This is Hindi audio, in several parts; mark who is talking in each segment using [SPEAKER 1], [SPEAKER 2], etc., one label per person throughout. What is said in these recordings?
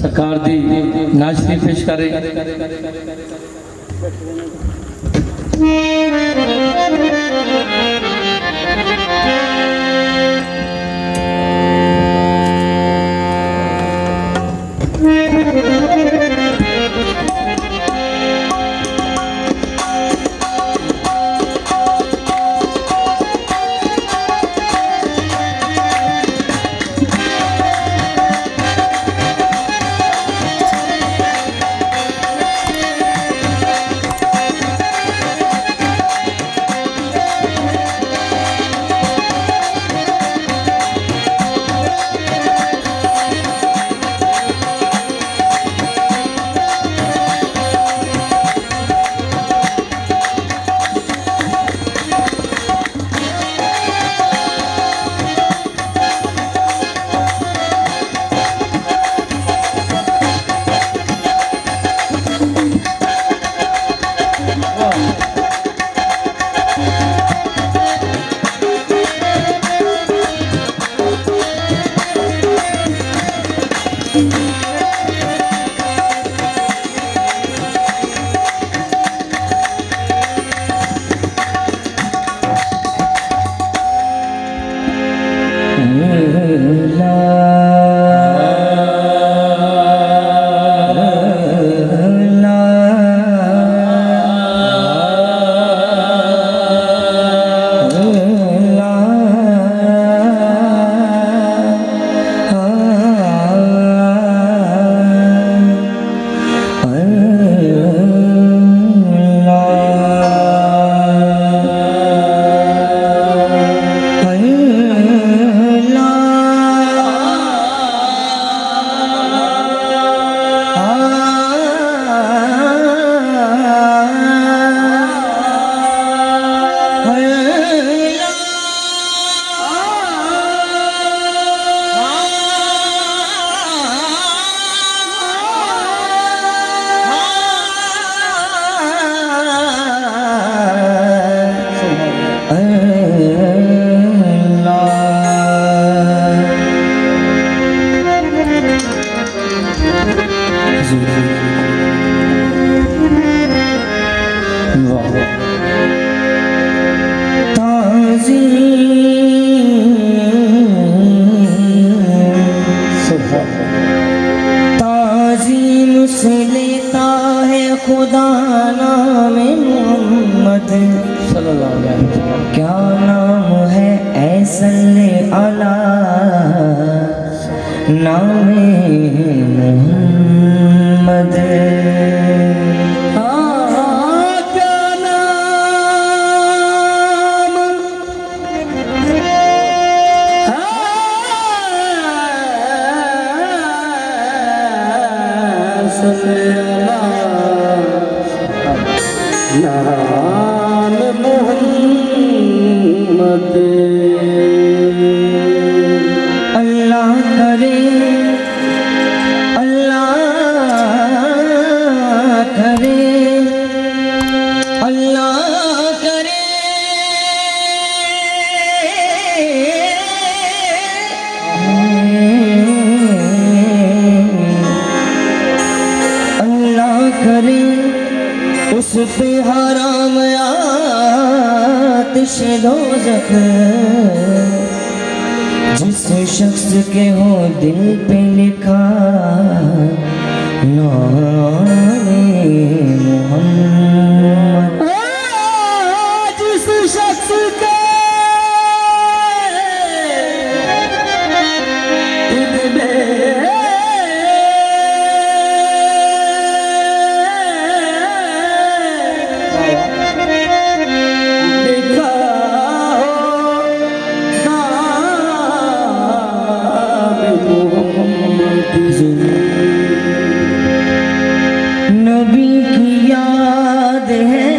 [SPEAKER 1] सरकार दी नाज़री पेश करे।
[SPEAKER 2] खुदा नाम मोहम्मद सल्लल्लाहु अलैहि वसल्लम। क्या नाम है ऐसल्ले अला नाम मोहम्मद। नाम मोहम्मद। अल्लाह करे अल्लाह करे अल्लाह करे अल्लाह करे उस पे हराम आतिश दोज़ख जिस शख्स के हो दिल पे लिखा नाम मोहम्मद। जिस शख्स के दिल में नबी की याद है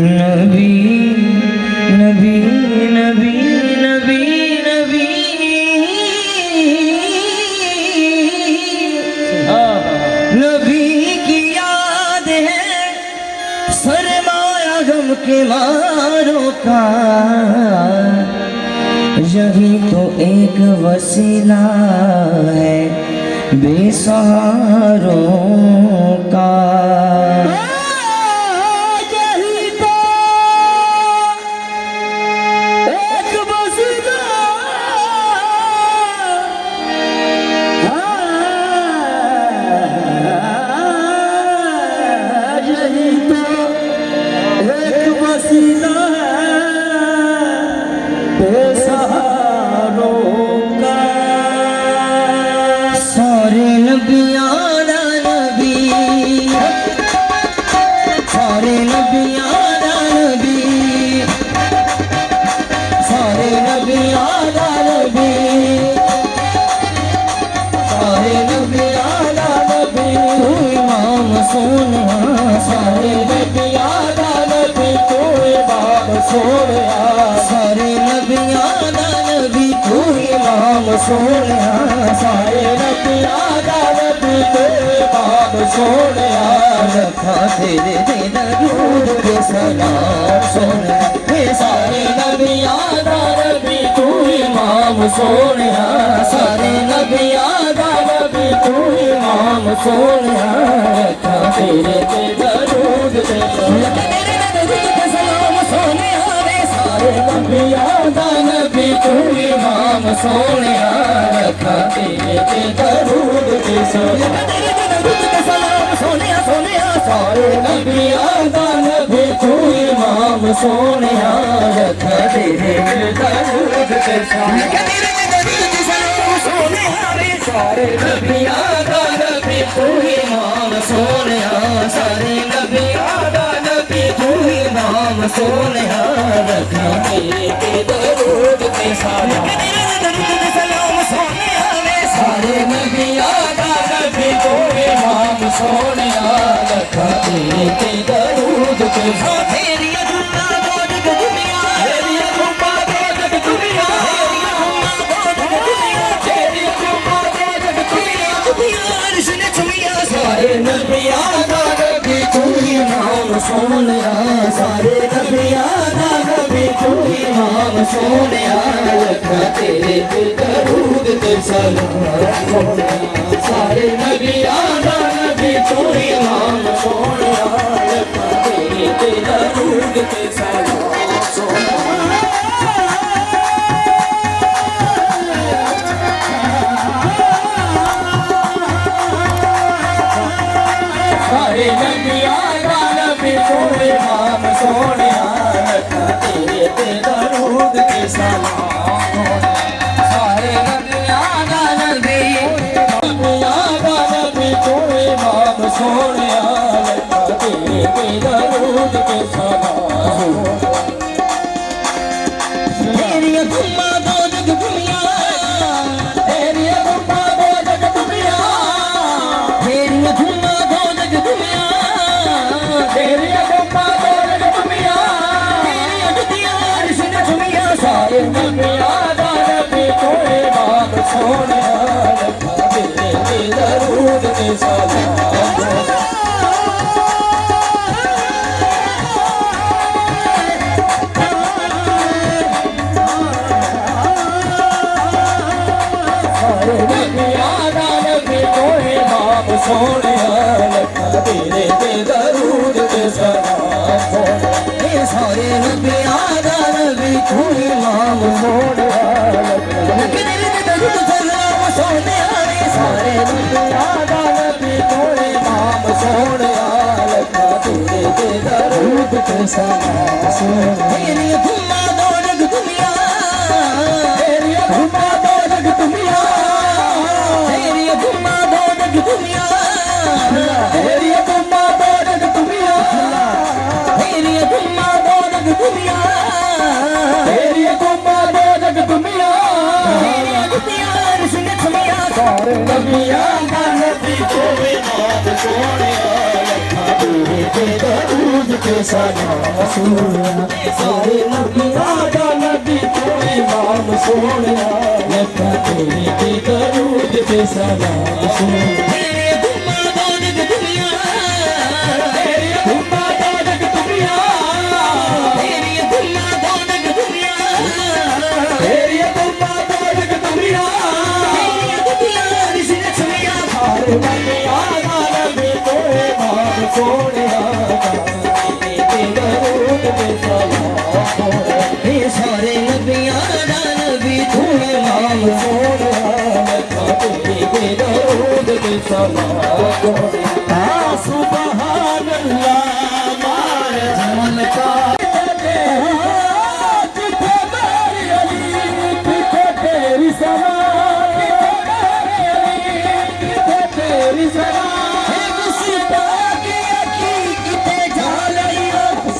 [SPEAKER 2] नबी नबी नबी नबी नबी नबी की याद है सरमाया गम के मारों का यही तो एक वसीला है बेसहारों का।
[SPEAKER 3] यही तो एक वसीला यही तो एक वसीला बेसहारों का।
[SPEAKER 2] सारे नबियाना नबी, सारे नबियाना नबी, सारे नबियाना नबी, सारे नबियाना नबी, तू इमाम सोनिया। सारे
[SPEAKER 3] नबियाना नबी तू इमाम सोनिया।
[SPEAKER 2] सारे नबियाना नबी, तू इमाम सोनिया।
[SPEAKER 3] सारे नबियाना नबी तू इमाम सोनिया।
[SPEAKER 2] रखा तेरे दे दरूद के सलाम सोनिया।
[SPEAKER 3] सारे नबियाना नबी तू इमाम सोनिया।
[SPEAKER 2] सारे
[SPEAKER 3] नबियाना नबी तू इमाम सोनिया। रखा तेरे ते दरूद ते
[SPEAKER 2] सलाम सोनिया रे।
[SPEAKER 3] सारे नबियाना नबी तू इमाम सोनिया। रखा तेरे ते दरूद ते
[SPEAKER 2] सलाम सोनिया सोनिया।
[SPEAKER 3] सारे नबियाना नबी तू इमाम सोनिया। रखा तेरे ते दरूद ते
[SPEAKER 2] सलाम सोनिया रे।
[SPEAKER 3] सारे नबियाना नबी तू इमाम सोनिया।
[SPEAKER 2] सारे नबियाना नबी, तू इमाम सोनिया।
[SPEAKER 3] रखा तेरे ते दरूद ते सलाम
[SPEAKER 2] सोनिया रे।
[SPEAKER 3] सारे नबियाना नबी तू इमाम सोनिया। रखा तेरे ते दरूद ते
[SPEAKER 2] तेरी अल्लाह बोल के दुनिया,
[SPEAKER 3] तेरी अम्मा जग दुनिया, तेरी अम्मा जग दुनिया।
[SPEAKER 2] अर्श ने छुमिया।
[SPEAKER 3] सारे नबियाना नबी तू इमाम सोनिया। सारे नबियाना नबी तू इमाम सोनिया। रखा तेरे ते दरूद ते सलाम। सारे नबियाना नबी तू इमाम सोनिया। रखा तेरे ते दरूद ते सलाम। सारे नबियाना नबी तू इमाम सोनिया। रखा तेरे ते दरूद ते सलाम। सारे नबियाना नबी नबियाना नबी तू इमाम सोनिया। रखा तेरे ते दरूद ते सलाम।
[SPEAKER 2] तेरी अम्मा दो जग दुनिया,
[SPEAKER 3] तेरी अम्मा जग दुनिया,
[SPEAKER 2] तेरी अम्मा दो जग दुनिया,
[SPEAKER 3] तेरी अम्मा जग दुनिया।
[SPEAKER 2] तेरी अगतिया अर्श ने छुमिया।
[SPEAKER 3] सारे नबियाना नबी तू इमाम सोनिया। रखा तेरे ते दरूद ते सलाम। सारे नबियाना नबी तू इमाम सोनिया। रखा तेरे ते दरूद ते सलाम।
[SPEAKER 2] ये सारे नबियाना नबी, तू इमाम
[SPEAKER 3] सोनिया। रखा
[SPEAKER 2] तेरे दे दरूद सलाम सोनिया रे।
[SPEAKER 3] सारे नबियाना नबी तू इमाम सोनिया। रखा तेरे ते दरूद ते सलाम।
[SPEAKER 2] तेरी अम्मा दो जग दुनिया,
[SPEAKER 3] तेरी अम्मा जग दुनिया,
[SPEAKER 2] तेरी अम्मा दो जग दुनिया,
[SPEAKER 3] तेरी अम्मा जग दुनिया,
[SPEAKER 2] तेरी अम्मा दो जग दुनिया,
[SPEAKER 3] तेरी अम्मा जग दुनिया।
[SPEAKER 2] तेरी अगतिया अर्श ने छुमिया।
[SPEAKER 3] सारे नबियाना नबी तू इमाम सोनिया। रखा तेरे ते दरूद ते सलाम। सारे नबियाना नबी तू इमाम सोनिया। रखा तेरे ते दरूद ते सलाम।
[SPEAKER 2] तेरी अम्मा दो जग दुनिया,
[SPEAKER 3] तेरी अम्मा जग दुनिया,
[SPEAKER 2] तेरी अम्मा दो जग दुनिया,
[SPEAKER 3] तेरी अम्मा सारे नबिया दा नबी कोई बात सोने दे दरूद ते सलाम
[SPEAKER 2] हे सारे नबियां दा नबी तू है
[SPEAKER 3] नाम सोने दे दरूद ते सलाम सुभान अल्लाह मार जमन का जिथे मेरी अली जिथे तेरी सना जिथे तेरी सना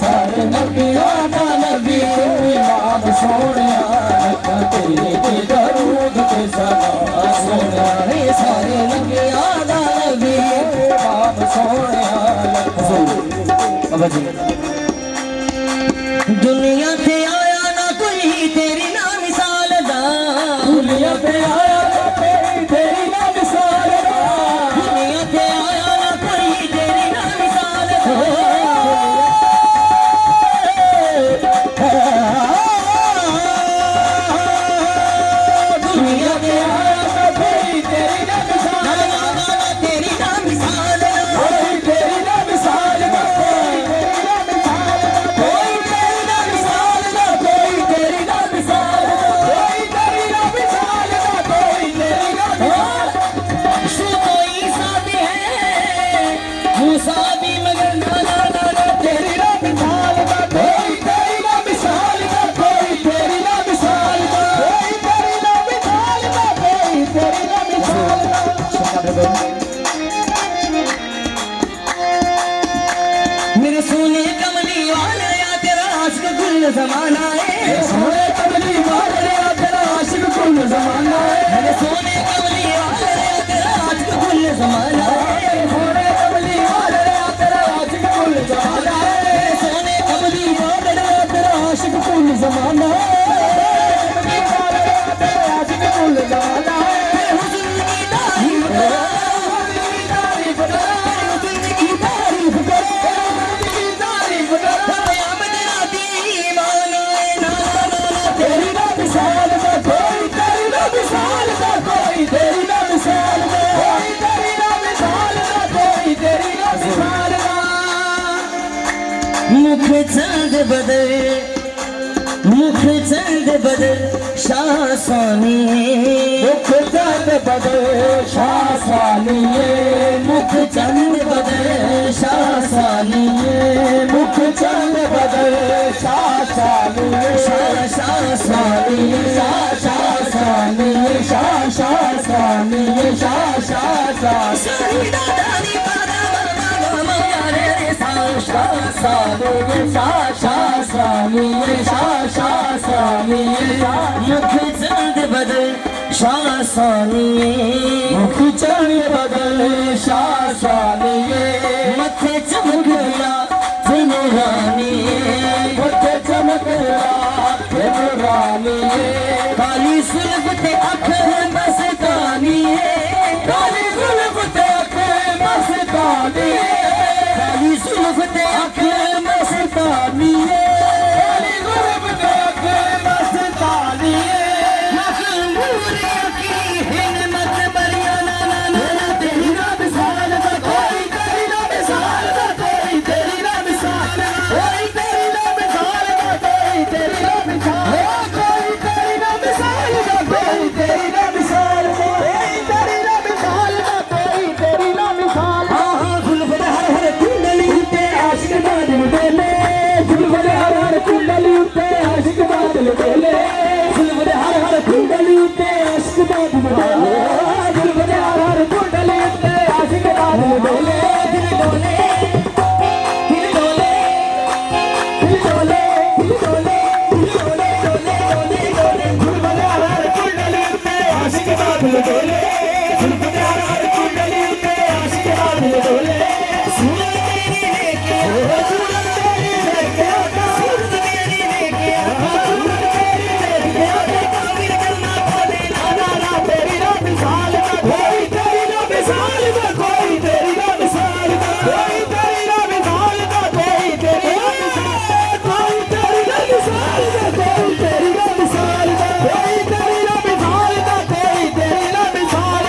[SPEAKER 3] सारे नबिया दा नबी नाम सोने तेरे दरूद ते सलाम सोने
[SPEAKER 2] सारे नबियां दा नबी
[SPEAKER 3] नाम सोने
[SPEAKER 2] दुनिया ते आया ना कोई तेरी ना मिसाल दा
[SPEAKER 3] दुनिया पे आया ना कोई तेरी ना मिसाल दा
[SPEAKER 2] दुनिया ते आया ना कोई तेरी ना मिसाल दा दुनिया ते आया ना कोई तेरी ना मिसाल दा तेरी ना मिसाल दा
[SPEAKER 3] कोई तेरी ना मिसाल दा
[SPEAKER 2] कोई तेरी ना मिसाल दा
[SPEAKER 3] कोई तेरी ना मिसाल कोई तेरी ना मिसाल कोई तेरी ना मिसाल
[SPEAKER 2] शु तो ईसा भी है मूसा भी मगर ना ना ना ना
[SPEAKER 3] तेरी ना मिसाल कोई तेरी ना मिसाल कोई तेरी ना मिसाल कोई तेरी ना मिसाल कोई तेरी ना मिसाल
[SPEAKER 2] मेरे सोने कमली वाले या तेरा आशिक कुल जमाना है
[SPEAKER 3] सोने कमली वाले तेरा आशिक कुल जमाना है
[SPEAKER 2] मेरे सोने कमली वाले या तेरा आशिक कुल जमाना है
[SPEAKER 3] सोने कमली वाले तेरा आशिक कुल जमाना है
[SPEAKER 2] मेरे सोने कमली वाले
[SPEAKER 3] तेरा आशिक कुल जमाना है तेरा आशिक कुल जमाना है
[SPEAKER 2] हुस्न की तारीफ करो हुस्न की तारीफ करो क़यामत राती ईमान आए ना ना ना ना
[SPEAKER 3] तेरी ना मिसाल कोई तेरी ना मिसाल कोई तेरी ना मिसाल कोई तेरी ना मिसाल कोई तेरी ना मिसाल
[SPEAKER 2] मुख चंद बदल शासानी
[SPEAKER 3] मुख चंद बदल शासानिए
[SPEAKER 2] मुख चंद बदल शासानी
[SPEAKER 3] मुख चंद बदल शासानिए
[SPEAKER 2] शासानी
[SPEAKER 3] शासानिए शासानिए शासानिए
[SPEAKER 2] शहीदा दानी पादा मामा यारे रे शासानी मुख चंद बदल शासानी
[SPEAKER 3] मुख चंद बदल शासानिए
[SPEAKER 2] मथे चमक गया जिन रानी
[SPEAKER 3] मथे चमक रानी
[SPEAKER 2] काली सुल्फ ते अख मस्तानी
[SPEAKER 3] काली जुल्फ ते अखे मस्तानी
[SPEAKER 2] काली सुल्फ ते अख मस्तानी
[SPEAKER 3] काली जुल्फ ते अखे मस्तानी
[SPEAKER 2] मखमूर की हिम्मत बरिया ना ना ना ना तेरी
[SPEAKER 3] तेरी ना मिसाल कोई तेरी ना मिसाल कोई तेरी ना मिसाल कोई तेरी ना मिसाल कोई तेरी ना मिसाल कोई तेरी ना मिसाल कोई तेरी ना मिसाल कोई तेरी ना मिसाल कोई तेरी ना मिसाल
[SPEAKER 2] हाँ हाँ जुल्फ दे हर हर
[SPEAKER 3] कुंडली उते आशिक बादल बेले जुल्फ दे हर हर कुंडली उते आशिक बादल बेले जुल्फ दे हर हर कुंडली उते आशिक बादल बेले जुल्फ दे हर हर कुंडली उते आशिक बादल बेले
[SPEAKER 2] दिल डोले
[SPEAKER 3] दिल डोले दिल डोले दिल डोले दिल डोले डोले डोले डोले जुल्फ दे हर हर कुंडली उते आशिक बादल बेले जुल्फ दे हर हर कुंडली उते आशिक बादल बेले
[SPEAKER 2] सूरत तेरी लेके
[SPEAKER 3] सूरत तेरी लेके आता
[SPEAKER 2] सूरत तेरी लेके
[SPEAKER 3] सूरत तेरी लेके आता
[SPEAKER 2] काबिल करना खोले ना
[SPEAKER 3] ना ना तेरी ना मिसाल कोई तेरी ना मिसाल कोई तेरी ना मिसाल कोई तेरी ना मिसाल कोई तेरी ना मिसाल कोई तेरी ना मिसाल कोई तेरी ना मिसाल कोई तेरी ना मिसाल कोई तेरी ना मिसाल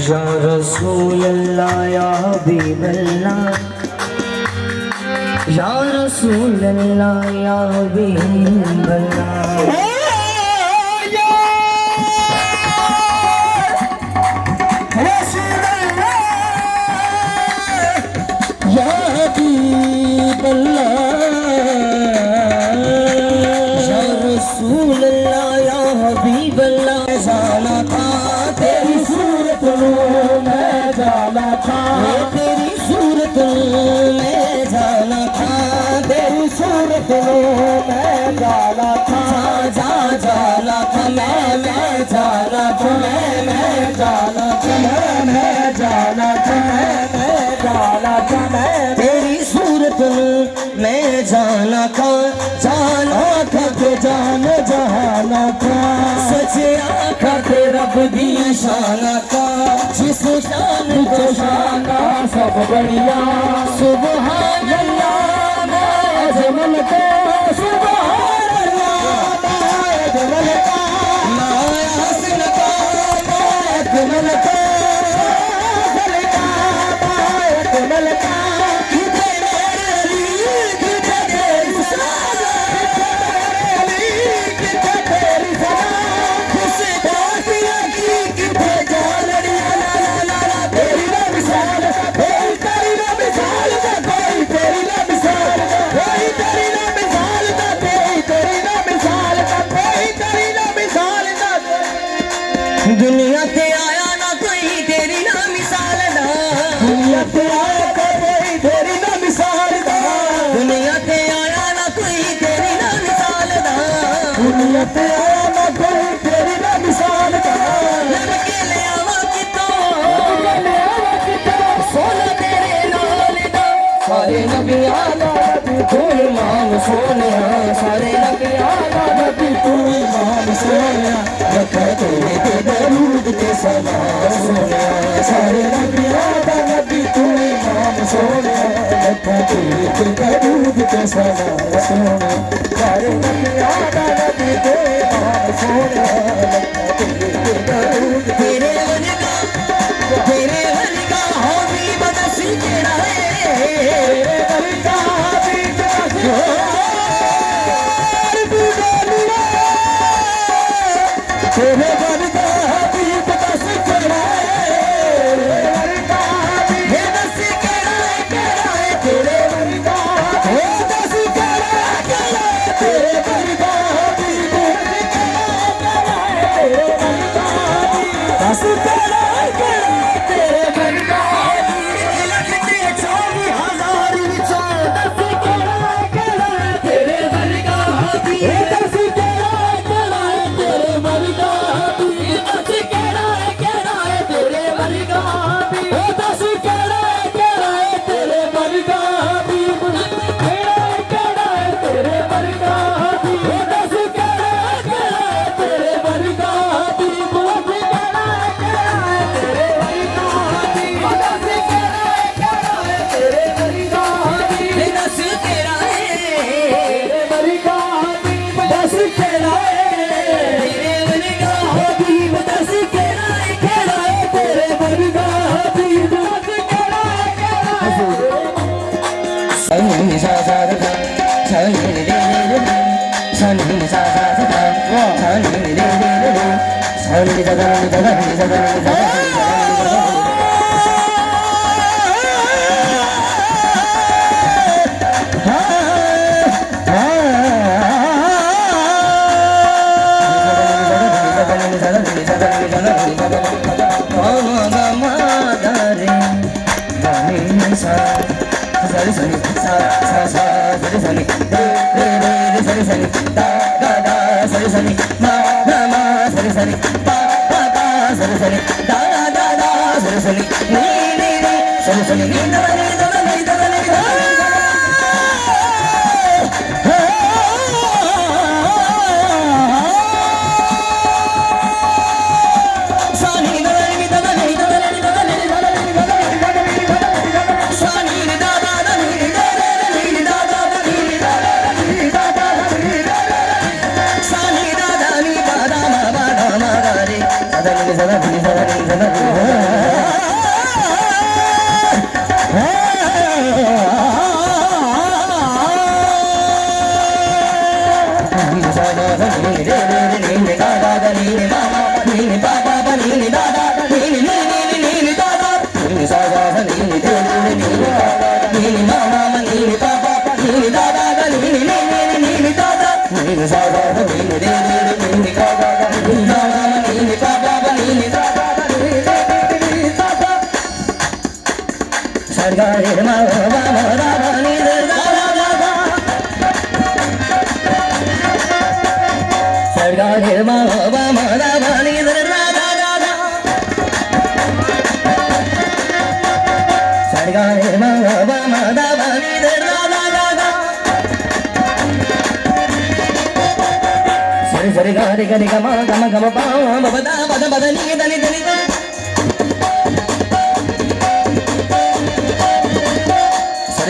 [SPEAKER 2] या रसूल अल्लाह या हबीब अल्लाह या रसूल अल्लाह या हबीब अल्लाह जाना था तेरी सूरत मैं जाना था तेरी सूरत में जाना था तेरी सूरत मैं जाना था जाना था मैं जाना था मैं जाना था मैं जाना था मैं जाना था मैं तेरी सूरत मैं जाना था के जान जहाना था सच आखा के रब दी शाना का जिस शान को शाना सब बढ़िया सुबहान अल्लाह मैं अजमल को सुबहान अल्लाह मैं अजमल का मैं हसन का मैं अजमल का अजमल का दुनिया पे आया ना कोई तेरी ना मिसाल दा दुनिया पे आया ना कोई तेरी ना मिसाल दा दुनिया पे आया ना कोई तेरी ना मिसाल दा दुनिया पे आया ना कोई तेरी ना मिसाल दा लब के ले आवा कितो सोना तेरे नाल दा सारे नबियां दा नबी तू इमाम सोनिया सारे नबियां दा नबी तू इमाम सोनिया रखा तेरे दरूद के सलाम सोनिया सारे नबियां दा नबी तू इमाम सोनिया रखा तेरे दरूद के सलाम सोनिया सारे नबियां दा नबी तू इमाम सोनिया रखा तेरे दरूद तेरे वलिका हो भी बदसी केड़ा है तेरे वलिका भी बदसी तेरे वलिका भी बदसी केड़ा है बदसी केड़ा है तेरे वलिका हो बदसी केड़ा है तेरे वलिका भी बदसी केड़ा है तेरे वलिका बदसी केड़ा Zara गा रे मा मा मा दा दा नी दा दा दा दा गा रे मा मा मा दा दा नी दा दा दा दा गा रे मा मा मा दा दा नी दा दा दा दा सरि गा रे गा रे गा मा गा मा गा मा पा मा बा दा नी दा नी दा नी दा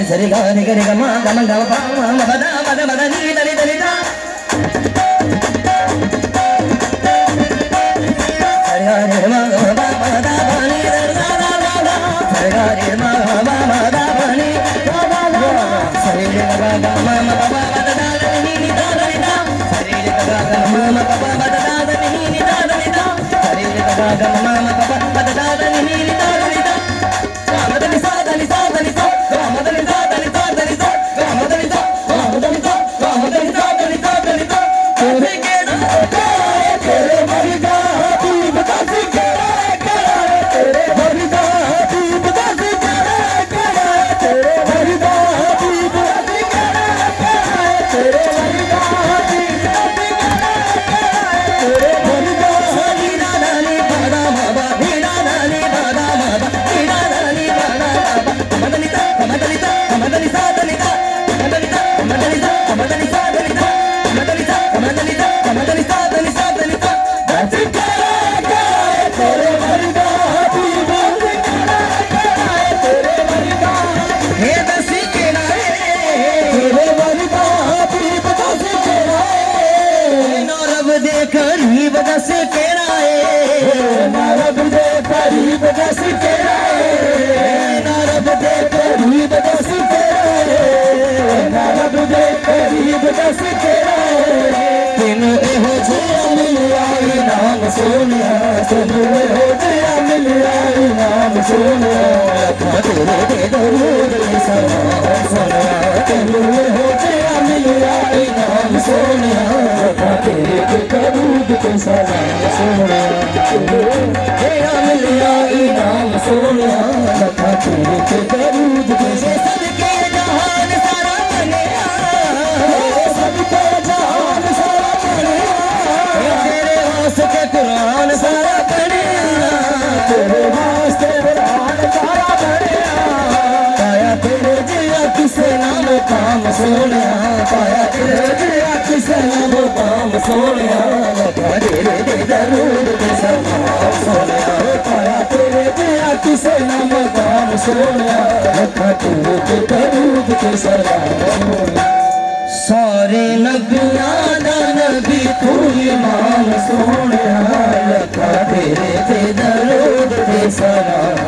[SPEAKER 2] सरि गा रे गा मा गा मा गा मा पा मा बा दा नी दा नी दा नी दा सरि गा रे मा मा मा दा दा नी दा दा दा दा सरि गा रे मा मा मा दा दा नी दा दा दा सरि गा गा गा मा मा गा मा दा दा नी नी दा दा नी दा सरि गा गा गा मा मा गा मा दा दा नी नी दा दा नी दा सरि गा गा गा मा मा गा मा दा दा नी नी दा दा नी दा गा मा दा नी सा दा नी सा दा नी सा गा मा दा नी सा दा नी सा दा नी सा गा मा दा नी सा गा मा दा नी सा गा मा दा नी सा दा नी सा दा नी सा तेरे केड़ा तेरे मरगा तू बता सी केड़ा तेरे मरगा तू बता सी केड़ा तेरे मरगा तू बता सी केड़ा तेरे मरगा तू बता सी केड़ा तेरे मरगा नीना नानी बादा बाबा नीना नानी बादा बाबा नीना नानी बादा बाबा मदनिता मदनिता मदनिता दनिता मदनिता मदनिता मदनिता दनिता मदनिता मदनिता मदनिता दनिता दनिता दस केड़ा तेरे मरगा तू बता सी केड़ा तेरे मरगा हे दस केड़ा तेरे मरगा तू बता सी केड़ा ना रब दे करीब दस केड़ा ना रब दे करीब दस केड़ा ना रब दे करीब दस केड़ा ना रब दे करीब दस केड़ा तेनू एहो जिहा मिलिया इनाम सोनिया तेनू एहो जिहा मिलिया इनाम सोनिया अखां तेरे ते दरूद दे सलाम सोनिया तेनू एहो जिहा मिलिया इनाम सोनिया अखां तेरे ते दरूद दे सलाम सोनिया जिहा मिलिया इनाम सोनिया अखां तेरे ते दरूद दे सदके जहान सारा बनिया सदके जहान सारा तेरे वास्ते कुरान सारा पढ़िया तेरे वास्ते कुरान सारा पढ़िया पाया तेरे जिया किसे नाम काम सोनिया पाया तेरे जिया किसे नाम काम सोनिया लखा तेरे दे दरूद दे सलाम सोनिया पाया तेरे जिया किसे नाम काम सोनिया लखा तेरे दे दरूद दे सलाम सोनिया सारे नबियां दा नबी तू इमाम सोनिया लखा तेरे ते दरूद ते सलाम